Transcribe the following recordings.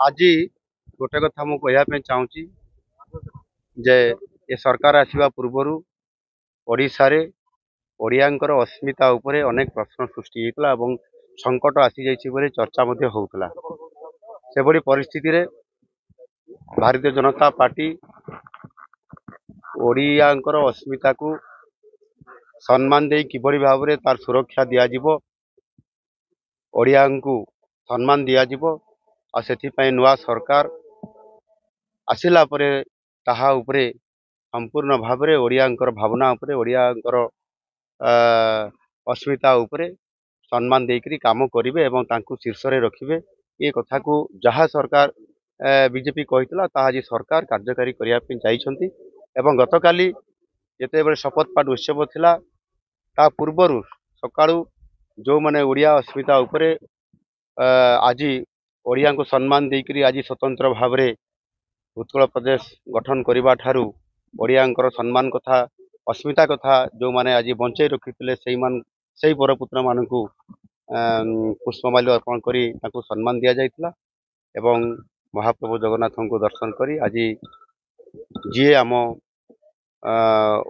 आज गोटे कथा मु कहवाई चाहूँगी जे ए सरकार आसवा पूर्वर ओडिशा रे ओडियांकर अस्मिता उपरे अनेक प्रश्न सृष्टि होता और संकट आसी जाइए चर्चा होता से भली परिस्थिति रे भारतीय जनता पार्टी ओडियांकर अस्मिता को सम्मान दे किभली भाव में तार सुरक्षा दिज्व ओडिया को सम्मान दिज्व आ से नुआ सरकार आसिला परे ताहा उपरे संपूर्ण भाव में ओडियांकर भावना उपरे ओडियांकर अस्मिता उपरे सम्मान देकरी काम करेंगे एवं तांकु शीर्ष रे रखिबे ये कथा को जहाँ सरकार बीजेपी कही आज सरकार कार्यकारी करने एवं गतकाली जिते बड़े शपथ पाठ उत्सव थिला ता पूर्वर सकाळु जो माने ओडिया अस्मिता उपरे आज ओडिया को सम्मान देकरी आज स्वतंत्र भाव में उत्कल प्रदेश गठन करने ठारू ओडियांकर सम्मान कथा अस्मिता कथा जो माने आज बंचाई रखिते से परपुत्र मान पुष्पमाल्य अर्पण कर सम्मान दि जाइथिला एवं महाप्रभु जगन्नाथ को दर्शन करी आज जी आम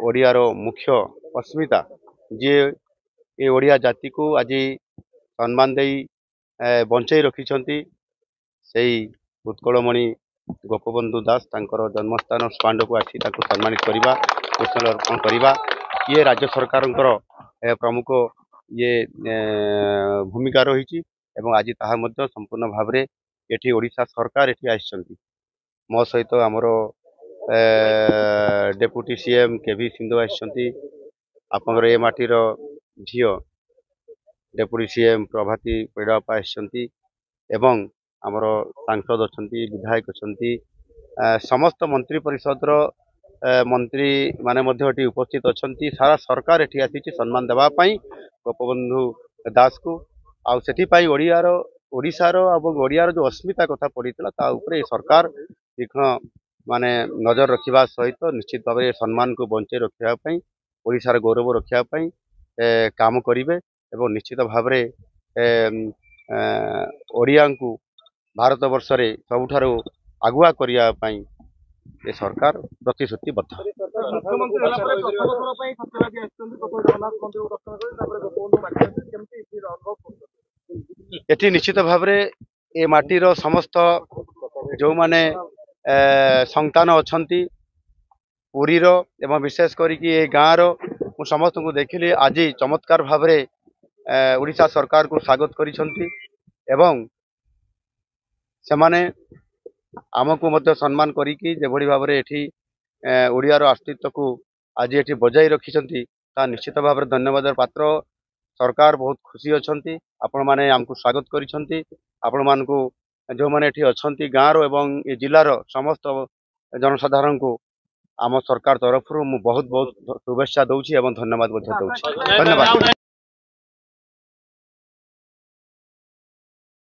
ओडियार मुख्य अस्मिता जी ये ओडिया जाति को आज सम्मान दे बंचाई रखिछंती से उत्कलमणि गोपबंधु दास तांकर जन्मस्थान स्टांड को आसी सम्मानित करवा पुष्प अर्पण करवा ये राज्य सरकार प्रमुख ये भूमिका रही आज ताहा मध्य संपूर्ण भाव में ये ओडिशा सरकार ये आसछंती मो सहित आमर डेप्यूटी सीएम केवी सिंधु आसछंती आपनर ए माटीर झियो डेप्यूटी सीएम प्रभाती पेड़ापा आसछंती एवं आमर सांसद अच्छी विधायक अच्छी समस्त मंत्री परिषद मंत्री माने मध्य उपस्थित अच्छी सारा सरकार ये आसी सम्मान देवाई गोपबंधु दास को आपाई ओडियार ओडिशार और ओडियार जो अस्मिता कथा पड़ता सरकार तीक्ष्ण माने नजर रखा सहित निश्चित भाव सम्मान को बंचाई रखापी ओडिशार गौरव रखापी काम करेंगे और निश्चित भाव ओडिया को भारत वर्ष रे सबुठारु आगुआ करने ये सरकार प्रतिश्रुतिबद्ध। ये निश्चित भाव ये माटीर समस्त जो माने संतान अच्छी पुरीर एवं विशेष करके गाँव रु समस्त को देखिली आज चमत्कार भाव में उड़ीसा सरकार को स्वागत करिसंती एवं सेमाने आमको मध्य सम्मान करिकी जेभली भाव में एठी ओडियार अस्तित्व को आज एठी बजाई रखिसंती ता निश्चित भाव में धन्यवाद पात्र सरकार बहुत खुशी अच्छी आपण माने आमको स्वागत करिसंती आपण मानकु जो माने एठी अच्छी गाँव एवं ये जिलार समस्त जनसाधारण को आम सरकार तरफ बहुत बहुत शुभेच्छा दूची एवं धन्यवाद दौची धन्यवाद।